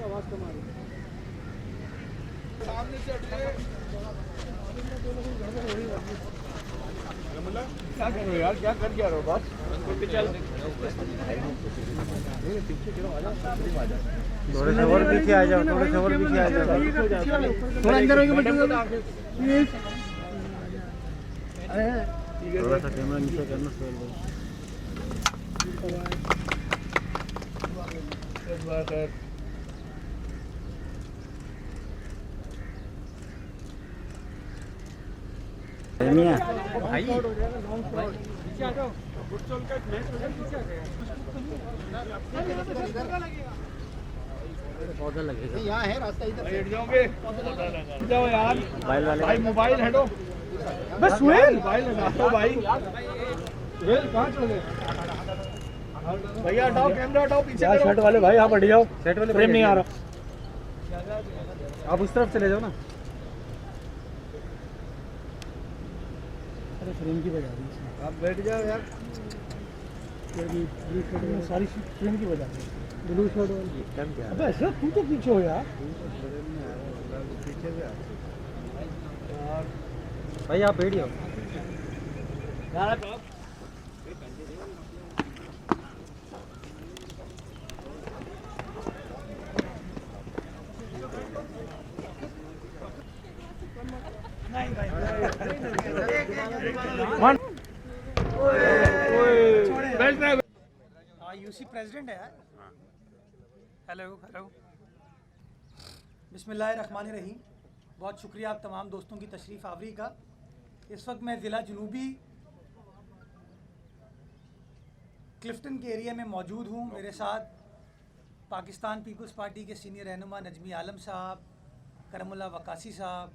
आवाज कम आ रही है सामने से क्या कर रहे हो यार, क्या कर क्या रहे हो बस थोड़े से और पीछे आ जाओ, थोड़े से और पीछे आ जाओ, थोड़ा अंदर होके बैठो। थोड़ा सा कैमरा नीचे करना सर। भाई पीछे आ जाओ, फुटबॉल का मैच हो जाए, पीछे आ गया पौधा लगेगा, यहाँ है रास्ता, इधर बैठ जाओगे, जाओ यार भाई, मोबाइल हटो बस, सुहेल मोबाइल हटाओ भाई, सुहेल कहाँ चले भैया, हटाओ कैमरा, हटाओ पीछे करो। शर्ट वाले भाई आप हट जाओ, शर्ट वाले फ्रेम नहीं आ रहा, आप उस तरफ चले जाओ ना। अरे फ्रेम की बजा रही है, आप बैठ जाओ यार, सारी फ्रेम की बजा रही है, ब्लू शर्ट वाली। अबे ऐसा तू तो पीछे हो यार, पीछे से भाई आप बैठ जाओ। यूसी प्रेसिडेंट है यार। हेलो हेलो, बिस्मिल्लाहिर्रहमानिर्रहीम। बहुत शुक्रिया आप तमाम दोस्तों की तशरीफ़ आवरी का। इस वक्त मैं ज़िला जनूबी क्लिफ्टन के एरिया में मौजूद हूँ। मेरे साथ पाकिस्तान पीपल्स पार्टी के सीनियर रहनुमा नजमी आलम साहब, करमुल्ला वकासी साहब,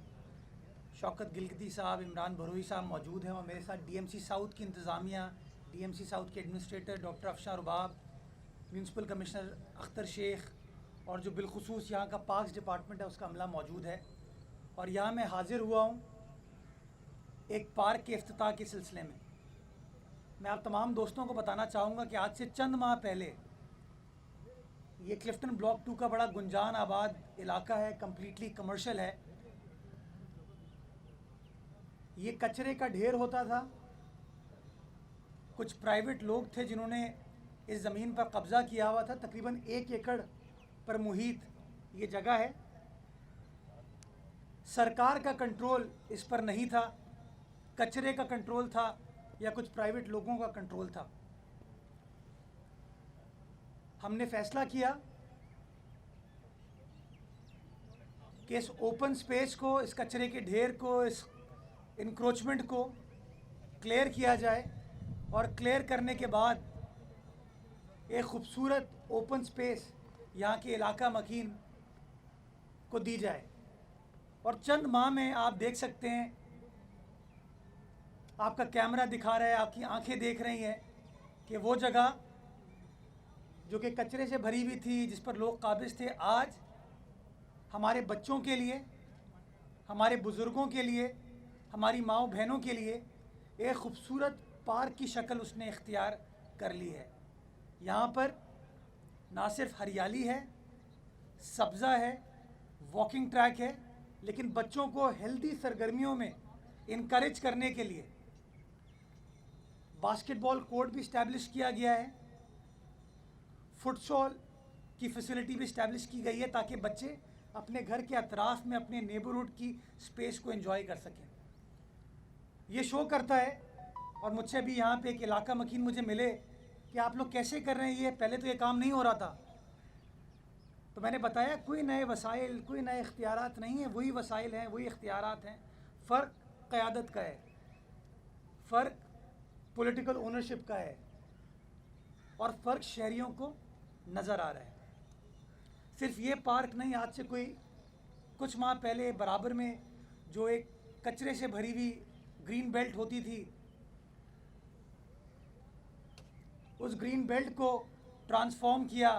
शौकत गिलगिती साहब, इमरान भरोई साहब मौजूद हैं, और मेरे साथ डीएमसी साउथ की इंतज़ामिया, डीएमसी साउथ के एडमिनिस्ट्रेटर डॉक्टर अफशार रुबाब, म्यूनसिपल कमिश्नर अख्तर शेख, और जो बिलखुसूस यहाँ का पार्क्स डिपार्टमेंट है उसका अमला मौजूद है। और यहाँ मैं हाज़िर हुआ हूँ एक पार्क के इफ्तिताह के सिलसिले में। मैं आप तमाम दोस्तों को बताना चाहूँगा कि आज से चंद माह पहले ये क्लिफ्टन ब्लॉक 2 का बड़ा गुंजान आबाद इलाका है, कम्प्लीटली कमर्शियल है। ये कचरे का ढेर होता था। कुछ प्राइवेट लोग थे जिन्होंने इस ज़मीन पर कब्ज़ा किया हुआ था। तकरीबन 1 एकड़ पर मुहित ये जगह है। सरकार का कंट्रोल इस पर नहीं था, कचरे का कंट्रोल था या कुछ प्राइवेट लोगों का कंट्रोल था। हमने फैसला किया कि इस ओपन स्पेस को, इस कचरे के ढेर को, इस इंक्रोचमेंट को क्लियर किया जाए, और क्लियर करने के बाद एक ख़ूबसूरत ओपन स्पेस यहाँ के इलाका मकीन को दी जाए। और चंद माह में आप देख सकते हैं, आपका कैमरा दिखा रहा है, आपकी आंखें देख रही हैं कि वो जगह जो कि कचरे से भरी हुई थी, जिस पर लोग काबिज थे, आज हमारे बच्चों के लिए, हमारे बुज़ुर्गों के लिए, हमारी माँओं बहनों के लिए एक ख़ूबसूरत पार्क की शक्ल उसने इख्तियार कर ली है। यहाँ पर ना सिर्फ हरियाली है, सब्ज़ा है, वॉकिंग ट्रैक है, लेकिन बच्चों को हेल्दी सरगर्मियों में इनकरेज करने के लिए बास्केटबॉल कोर्ट भी इस्टेब्लिश किया गया है, फुटसॉल की फैसिलिटी भी इस्टेब्लिश की गई है, ताकि बच्चे अपने घर के अतराफ़ में अपने नेबरहुड की स्पेस को एंजॉय कर सकें। ये शो करता है, और मुझसे भी यहाँ पे एक इलाका मकीन मुझे मिले कि आप लोग कैसे कर रहे हैं ये, पहले तो ये काम नहीं हो रहा था। तो मैंने बताया कोई नए वसाइल, कोई नए इख्तियारात नहीं है, वही वसाइल हैं, वही इख्तियारात हैं। फ़र्क क़यादत का है, फ़र्क पॉलिटिकल ओनरशिप का है, और फ़र्क शहरियों को नज़र आ रहा है। सिर्फ ये पार्क नहीं, आज से कोई कुछ माह पहले बराबर में जो एक कचरे से भरी हुई ग्रीन बेल्ट होती थी, उस ग्रीन बेल्ट को ट्रांसफॉर्म किया,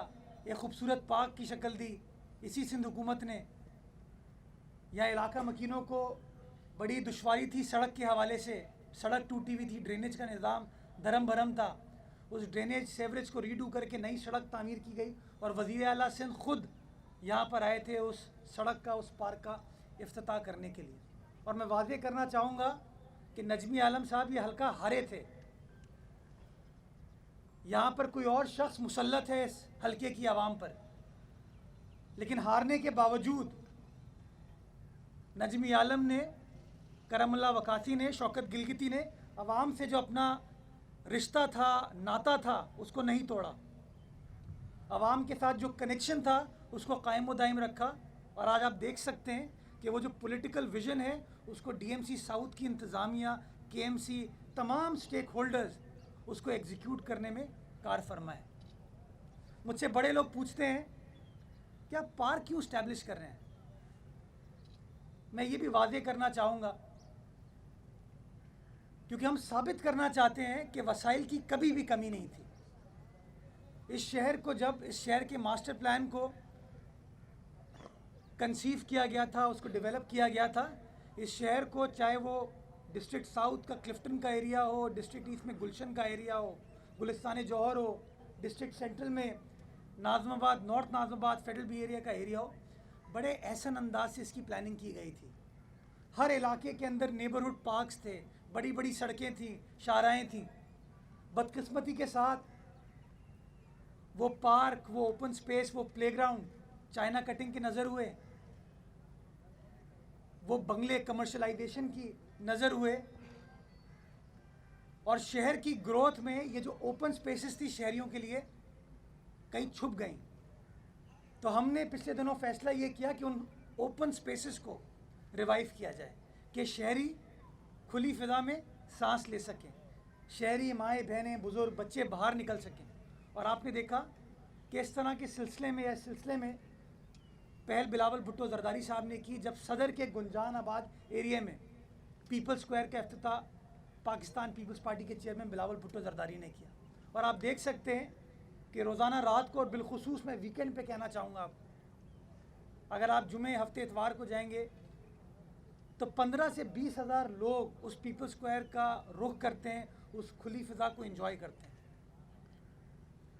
एक खूबसूरत पार्क की शक्ल दी इसी सिंध हुकूमत ने। यहाँ इलाका मकीनों को बड़ी दुश्वारी थी सड़क के हवाले से, सड़क टूटी हुई थी, ड्रेनेज का निज़ाम धर्म भरम था। उस ड्रेनेज सेवरेज को रीडू करके नई सड़क तामीर की गई और वज़ीर आला सिंध खुद यहाँ पर आए थे उस सड़क का, उस पार्क का इफ्तिताह करने के लिए। और मैं वाज़ेह करना चाहूँगा कि नजमी आलम साहब ये हल्का हारे थे। यहाँ पर कोई और शख्स मुसल्लत है इस हल्के की आवाम पर, लेकिन हारने के बावजूद नजमी आलम ने, करमुल्लाह वकासी ने, शौकत गिलगिती ने आवाम से जो अपना रिश्ता था, नाता था, उसको नहीं तोड़ा। आवाम के साथ जो कनेक्शन था उसको कायम व दायम रखा। और आज आप देख सकते हैं कि वो जो पॉलिटिकल विजन है उसको डीएमसी साउथ की इंतज़ामिया, केएमसी, तमाम स्टेक होल्डर्स उसको एग्जीक्यूट करने में कार फरमा है। मुझसे बड़े लोग पूछते हैं कि आप पार्क क्यों इस्टेब्लिश कर रहे हैं। मैं ये भी वादे करना चाहूँगा, क्योंकि हम साबित करना चाहते हैं कि वसाइल की कभी भी कमी नहीं थी। इस शहर को, जब इस शहर के मास्टर प्लान को कंसीव किया गया था, उसको डेवलप किया गया था, इस शहर को, चाहे वो डिस्ट्रिक्ट साउथ का क्लिफ्टन का एरिया हो, डिस्ट्रिक्ट ईस्ट में गुलशन का एरिया हो, गुलिस्तान जौहर हो, डिस्ट्रिक्ट सेंट्रल में नाज़माबाद, नॉर्थ नाज़माबाद फेडरल बी एरिया का एरिया हो, बड़े एहसन अंदाज से इसकी प्लानिंग की गई थी। हर इलाके के अंदर नेबरहुड पार्क्स थे, बड़ी बड़ी सड़कें थीं, शाहराएँ थीं। बदकिस्मती के साथ वो पार्क, वो ओपन स्पेस, वो प्लेग्राउंड चाइना कटिंग के नज़र हुए, वो बंगले कमर्शलाइजेशन की नज़र हुए, और शहर की ग्रोथ में ये जो ओपन स्पेसेस थी शहरियों के लिए कहीं छुप गई। तो हमने पिछले दिनों फैसला ये किया कि उन ओपन स्पेसेस को रिवाइव किया जाए कि शहरी खुली फिजा में सांस ले सकें, शहरी माएँ बहनें बुज़ुर्ग बच्चे बाहर निकल सकें। और आपने देखा कि इस तरह के सिलसिले में पहल बिलावल भुट्टो जरदारी साहब ने की, जब सदर के गुंजान आबाद एरिया में पीपल्स स्क्वायर का इफ्तिताह पाकिस्तान पीपल्स पार्टी के चेयरमैन बिलावल भुट्टो जरदारी ने किया। और आप देख सकते हैं कि रोज़ाना रात को, और बिलखुसूस मैं वीकेंड पे कहना चाहूँगा आपको, अगर आप जुमे, हफ्ते, इतवार को जाएंगे तो 15 से 20 हज़ार लोग उस पीपल्स स्क्वायर का रुख करते हैं, उस खुली फिजा को एंजॉय करते हैं।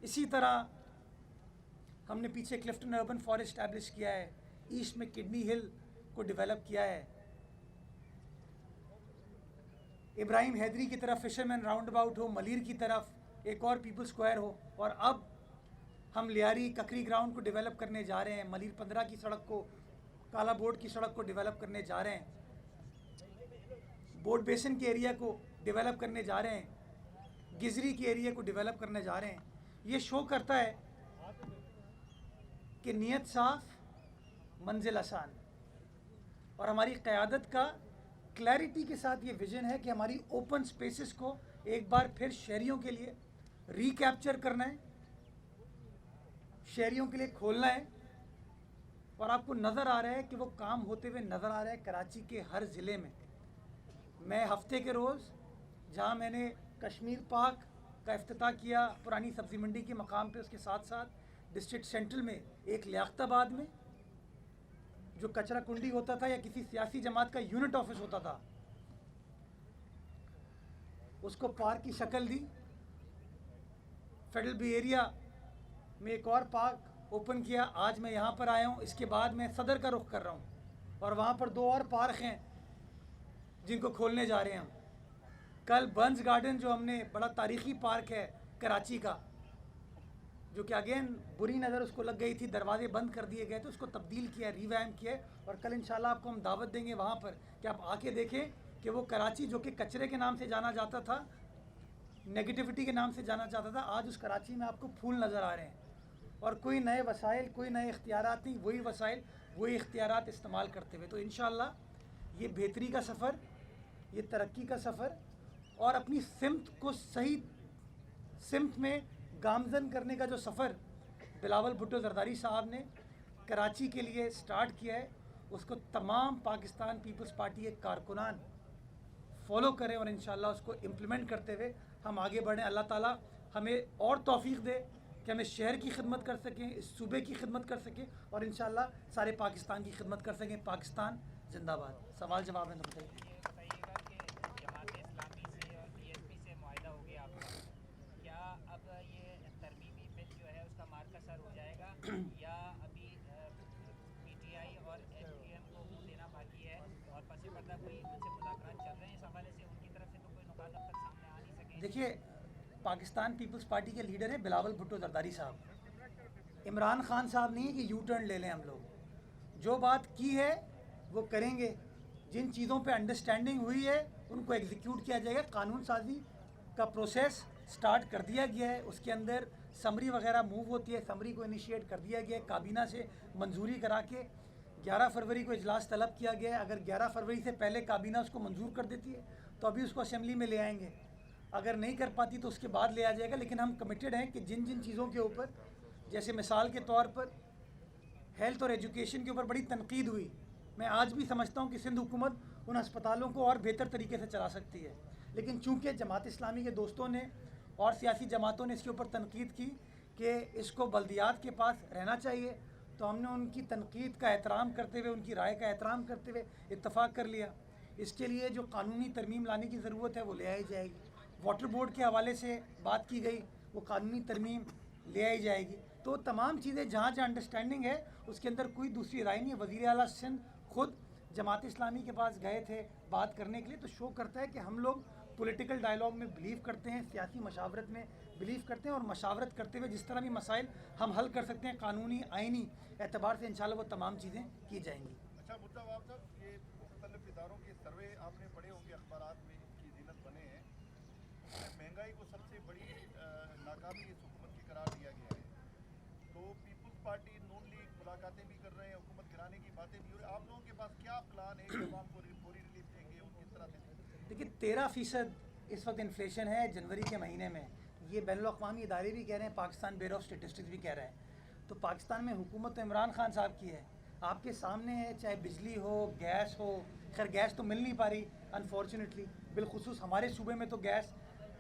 इसी तरह हमने पीछे क्लिफ्टन अर्बन फॉरेस्ट इस्टेब्लिश किया है, ईस्ट में किडनी हिल को डेवलप किया है, इब्राहिम हैदरी की तरफ फिशरमैन राउंड अबाउट हो, मलीर की तरफ एक और पीपल्स स्क्वायर हो, और अब हम लियारी ककरी ग्राउंड को डेवलप करने जा रहे हैं, मलीर 15 की सड़क को, काला बोर्ड की सड़क को डेवलप करने जा रहे हैं, बोर्ड बेसिन के एरिया को डेवलप करने जा रहे हैं, गिजरी के एरिया को डेवलप करने जा रहे हैं। ये शो करता है कि नीयत साफ, मंजिल आसान, और हमारी क़यादत का क्लैरिटी के साथ ये विज़न है कि हमारी ओपन स्पेसेस को एक बार फिर शहरियों के लिए रिकैप्चर करना है, शहरियों के लिए खोलना है। और आपको नज़र आ रहा है कि वो काम होते हुए नज़र आ रहा है कराची के हर ज़िले में। मैं हफ्ते के रोज़, जहाँ मैंने कश्मीर पार्क का इफ्तिताह किया पुरानी सब्ज़ी मंडी के मकाम पे, उसके साथ साथ डिस्ट्रिक्ट सेंट्रल में एक लियाकताबाद में जो कचरा कुंडी होता था या किसी सियासी जमात का यूनिट ऑफिस होता था, उसको पार्क की शक्ल दी। फेडरल बी एरिया में एक और पार्क ओपन किया। आज मैं यहाँ पर आया हूँ, इसके बाद मैं सदर का रुख कर रहा हूँ, और वहाँ पर 2 और पार्क हैं जिनको खोलने जा रहे हैं हम। कल बंस गार्डन, जो हमने, बड़ा तारीख़ी पार्क है कराची का, जो कि अगेन बुरी नज़र उसको लग गई थी, दरवाजे बंद कर दिए गए थे, उसको तब्दील किया, रिवैम्प किया, और कल इंशाल्लाह आपको हम दावत देंगे वहाँ पर कि आप आके देखें कि वो कराची जो कि कचरे के नाम से जाना जाता था, नेगेटिविटी के नाम से जाना जाता था, आज उस कराची में आपको फूल नज़र आ रहे हैं। और कोई नए वसाइल, कोई नए इख्तियारात नहीं, वही वसाइल, वही इख्तियारात इस्तेमाल करते हुए। तो इंशाअल्लाह ये बेहतरी का सफ़र, ये तरक्की का सफ़र, और अपनी सिमत को सही सिमत में गामजन करने का जो सफ़र बिलावल भुट्टो जरदारी साहब ने कराची के लिए स्टार्ट किया है, उसको तमाम पाकिस्तान पीपल्स पार्टी के कारकुनान फॉलो करें और इंशाअल्लाह उसको इम्प्लीमेंट करते हुए हम आगे बढ़ें। अल्लाह ताला हमें और तौफीक दे कि हम इस शहर की खिदमत कर सकें, इस सूबे की खिदमत कर सकें और इंशाअल्लाह सारे पाकिस्तान की खिदमत कर सकें। पाकिस्तान जिंदाबाद। सवाल जवाब है तो बताइए। ये बताइएगा कि जमात इस्लामी से और बीएसपी से मुआहदा हो गया आपका, क्या अब ये तरमीमी बिल जो है उसका मार्कसर हो जाएगा या अभी पीटीआई और एचपीएम को मुँह देना बाकी है और पसे पर्दा कोई उनसे मुज़ाकरात चल रहे हैं इस हवाले से, उनकी तरफ से तो कोई नुकात अब तक सामने आ नहीं सके? देखिए, पाकिस्तान पीपल्स पार्टी के लीडर हैं बिलावल भुट्टो जरदारी साहब। इमरान खान साहब नहीं है कि यू टर्न ले लें हम लोग। जो बात की है वो करेंगे, जिन चीज़ों पे अंडरस्टैंडिंग हुई है उनको एग्जीक्यूट किया जाएगा। कानून साजी का प्रोसेस स्टार्ट कर दिया गया है, उसके अंदर समरी वगैरह मूव होती है, समरी को इनिशिएट कर दिया गया है, काबीना से मंजूरी करा के 11 फरवरी को इजलास तलब किया गया है। अगर 11 फरवरी से पहले काबीना उसको मंजूर कर देती है तो अभी उसको असेंबली में ले आएंगे, अगर नहीं कर पाती तो उसके बाद ले आ जाएगा। लेकिन हम कमिटेड हैं कि जिन जिन चीज़ों के ऊपर, जैसे मिसाल के तौर पर हेल्थ और एजुकेशन के ऊपर बड़ी तनकीद हुई, मैं आज भी समझता हूँ कि सिंध हुकूमत उन अस्पतालों को और बेहतर तरीके से चला सकती है। लेकिन चूँकि जमात इस्लामी के दोस्तों ने और सियासी जमातों ने इसके ऊपर तनकीद की कि इसको बल्दियात के पास रहना चाहिए, तो हमने उनकी तनकीद का एहतराम करते हुए, उनकी राय का एहतराम करते हुए इत्तफ़ाक़ कर लिया। इसके लिए जो कानूनी तरमीम लाने की ज़रूरत है वो ले आई जाएगी। वाटर बोर्ड के हवाले से बात की गई, वो कानूनी तरमीम ले आई जाएगी। तो तमाम चीज़ें जहाँ जहाँ अंडरस्टैंडिंग है उसके अंदर कोई दूसरी राय नहीं है। वज़ीर आला सिंध खुद जमात इस्लामी के पास गए थे बात करने के लिए, तो शो करता है कि हम लोग पॉलिटिकल डायलॉग में बिलीव करते हैं, सियासी मशावरत में बिलीव करते हैं और मशावरत करते हुए जिस तरह भी मसाइल हम हल कर सकते हैं कानूनी आइनी एतबार से, इंशाल्लाह वो तमाम चीज़ें की जाएंगी। अच्छा मुद्दा साहब, ये मुख्तलिफ इदारों के सर्वे आपने पढ़े होंगे अखबारात में, इनकी जीनत बने हैं, महंगाई को सबसे बड़ी नाकामी इस हुकूमत की करार दिया गया है। तो पीपल्स पार्टी, नून लीग मुलाकातें भी कर रहे हैं, हुकूमत गिराने की बातें भी हो रही है। आप लोगों के पास क्या प्लान है कि आवाम को पूरी रिलीफ देंगे और किस तरह से? देखिए, 13% इस वक्त इन्फ्लेशन है जनवरी के महीने में, ये बैनुल-अक़वामी इदारे भी कह रहे हैं, पाकिस्तान ब्यूरो ऑफ स्टेटिस्टिक्स भी कह रहे हैं। तो पाकिस्तान में हुकूमत तो इमरान खान साहब की है, आपके सामने है, चाहे बिजली हो, गैस हो। खैर गैस तो मिल नहीं पा रही अनफॉर्चुनेटली, बिलखुसूस हमारे सूबे में तो गैस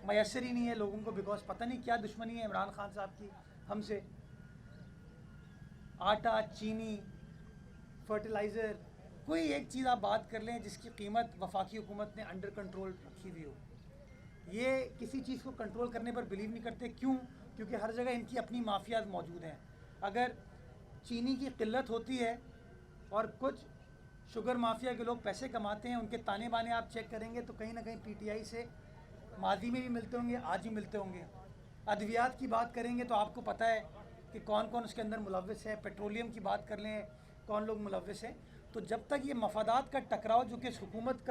मैसर ही नहीं है लोगों को, बिकॉज पता नहीं क्या दुश्मनी है इमरान खान साहब की हमसे। आटा, चीनी, फर्टिलाइज़र, कोई एक चीज़ आप बात कर लें जिसकी कीमत वफाकी हुकूमत ने अंडर कंट्रोल रखी हुई हो। ये किसी चीज़ को कंट्रोल करने पर बिलीव नहीं करते। क्यों? क्योंकि हर जगह इनकी अपनी माफियाज मौजूद हैं। अगर चीनी की किल्लत होती है और कुछ शुगर माफिया के लोग पैसे कमाते हैं, उनके ताने बाने आप चेक करेंगे तो कहीं ना कहीं पीटीआई से माजी में भी मिलते होंगे, आज भी मिलते होंगे। अद्वियात की बात करेंगे तो आपको पता है कि कौन कौन उसके अंदर मुलव्वस है। पेट्रोलियम की बात कर लें, कौन लोग मुलव्वस हैं। तो जब तक ये मफादात का टकराव, जो कि इस हुकूमत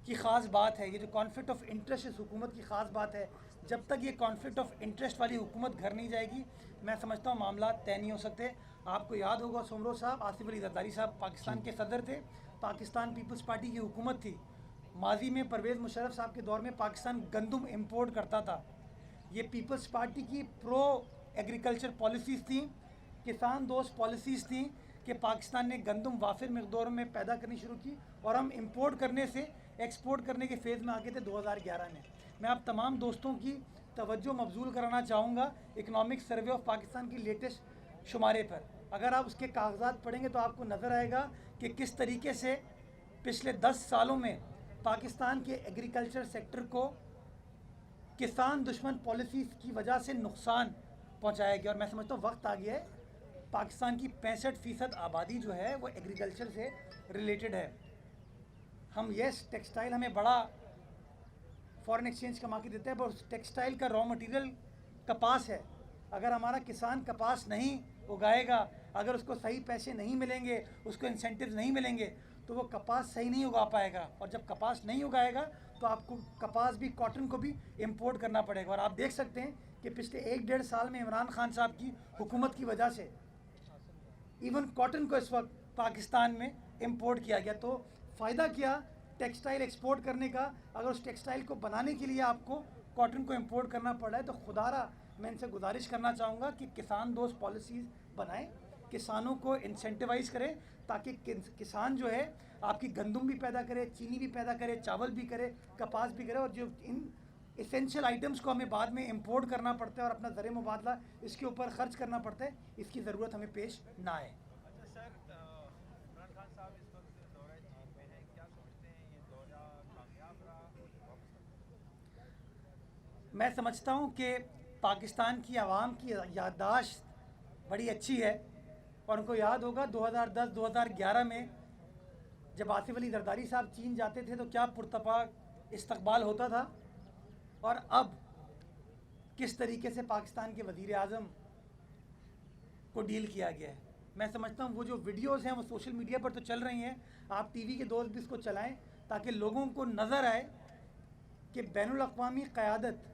की ख़ास बात है, ये जो कॉन्फ्लिक्ट ऑफ इंटरेस्ट इस हुकूमत की ख़ास बात है, जब तक ये कॉन्फ्लिक्ट ऑफ इंटरेस्ट वाली हुकूमत घर नहीं जाएगी, मैं समझता हूँ मामला तय नहीं हो सकते। आपको याद होगा सोमरो साहब, आसिफ अली जरदारी साहब पाकिस्तान के सदर थे, पाकिस्तान पीपल्स पार्टी की हुकूमत थी। माजी में परवेज़ मुशर्रफ साहब के दौर में पाकिस्तान गंदम इम्पोर्ट करता था। ये पीपल्स पार्टी की प्रो एग्रीकल्चर पॉलिसीज़ थी, किसान दोस्त पॉलिसीज़ थी कि पाकिस्तान ने गंदम वाफिर मकदारों में पैदा करनी शुरू की और हम इंपोर्ट करने से एक्सपोर्ट करने के फेज़ में आगे थे 2011 में। मैं आप तमाम दोस्तों की तवज्जो मबजूल कराना चाहूँगा इकनॉमिक सर्वे ऑफ पाकिस्तान की लेटेस्ट शुमारे पर। अगर आप उसके कागजात पढ़ेंगे तो आपको नज़र आएगा कि किस तरीके से पिछले 10 सालों में पाकिस्तान के एग्रीकल्चर सेक्टर को किसान दुश्मन पॉलिसीज़ की वजह से नुकसान पहुँचाया गया। और मैं समझता हूँ वक्त आ गया है, पाकिस्तान की 65% आबादी जो है वो एग्रीकल्चर से रिलेटेड है। हम यस टेक्सटाइल हमें बड़ा फॉरेन एक्सचेंज कमा के देता है, पर उस टेक्सटाइल का रॉ मटेरियल कपास है। अगर हमारा किसान कपास नहीं उगाएगा, अगर उसको सही पैसे नहीं मिलेंगे, उसको इंसेंटिव्स नहीं मिलेंगे, तो वो कपास सही नहीं उगा पाएगा। और जब कपास नहीं उगाएगा तो आपको कपास भी, कॉटन को भी इम्पोर्ट करना पड़ेगा। और आप देख सकते हैं कि पिछले 1-1.5 साल में इमरान खान साहब की हुकूमत की वजह से इवन कॉटन को इस वक्त पाकिस्तान में इम्पोर्ट किया गया। तो फ़ायदा क्या टेक्सटाइल एक्सपोर्ट करने का, अगर उस टेक्सटाइल को बनाने के लिए आपको कॉटन को इम्पोर्ट करना पड़ रहा है। तो खुदारा मैं इनसे गुजारिश करना चाहूँगा कि किसान दोस्त पॉलिसीज़ बनाएं, किसानों को इंसेंटिवाइज़ करें, ताकि किसान जो है आपकी गंदम भी पैदा करे, चीनी भी पैदा करे, चावल भी करे, कपास भी करे। और जो एसेंशियल आइटम्स को हमें बाद में इंपोर्ट करना पड़ता है और अपना ज़र मुबादला इसके ऊपर ख़र्च करना पड़ता है, इसकी ज़रूरत हमें पेश ना आए। अच्छा सर, इमरान खान साहब इस वक्त दौरा चीन में हैं, क्या सोचते हैं ये दौरा कामयाब रहा? मैं समझता हूँ कि पाकिस्तान की आवाम की याददाश्त बड़ी अच्छी है और उनको याद होगा 2010-2011 में जब आसिफ अली जरदारी साहब चीन जाते थे तो क्या पुरतपाक इस्तकबाल होता था, और अब किस तरीके से पाकिस्तान के वज़ीर आज़म को डील किया गया है। मैं समझता हूँ वो जो वीडियोस हैं वो सोशल मीडिया पर तो चल रही हैं, आप टीवी के दोस्त भी इसको चलाएं ताकि लोगों को नज़र आए कि बैनुल अक़वामी क़यादत,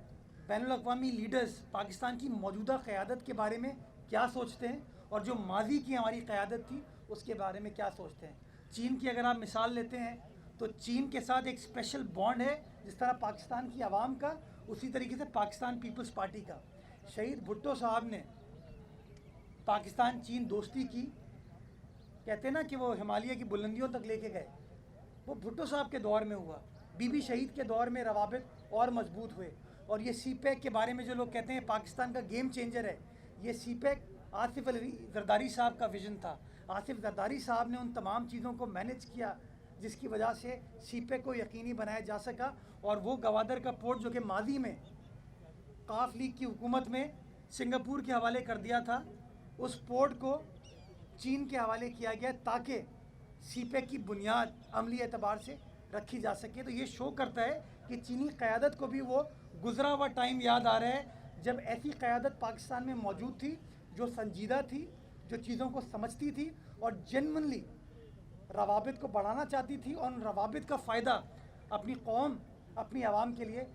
बैनुल अक़वामी लीडर्स पाकिस्तान की मौजूदा क़यादत के बारे में क्या सोचते हैं और जो माजी की हमारी क़यादत थी उसके बारे में क्या सोचते हैं। चीन की अगर आप मिसाल लेते हैं तो चीन के साथ एक स्पेशल बॉन्ड है, जिस तरह पाकिस्तान की आवाम का, उसी तरीके से पाकिस्तान पीपल्स पार्टी का। शहीद भुट्टो साहब ने पाकिस्तान चीन दोस्ती की, कहते हैं ना कि वो हिमालय की बुलंदियों तक लेके गए, वो भुट्टो साहब के दौर में हुआ। बीबी शहीद के दौर में रवाबित और मजबूत हुए। और ये सीपैक के बारे में जो लोग कहते हैं पाकिस्तान का गेम चेंजर है, ये सीपैक आसिफ अली जरदारी साहब का विज़न था। आसिफ जरदारी साहब ने उन तमाम चीज़ों को मैनेज किया जिसकी वजह से सीपैक को यकीनी बनाया जा सका, और वो गवादर का पोर्ट जो कि माजी में काफ लीग की हुकूमत में सिंगापुर के हवाले कर दिया था, उस पोर्ट को चीन के हवाले किया गया ताकि सीपैक की बुनियाद अमली एतबार से रखी जा सके। तो ये शो करता है कि चीनी क़यादत को भी वो गुजरा हुआ टाइम याद आ रहा है जब ऐसी क़यादत पाकिस्तान में मौजूद थी, जो संजीदा थी, जो चीज़ों को समझती थी और जेन्युइनली रवाबित को बढ़ाना चाहती थी और उन रवाबित का फ़ायदा अपनी कौम, अपनी आवाम के लिए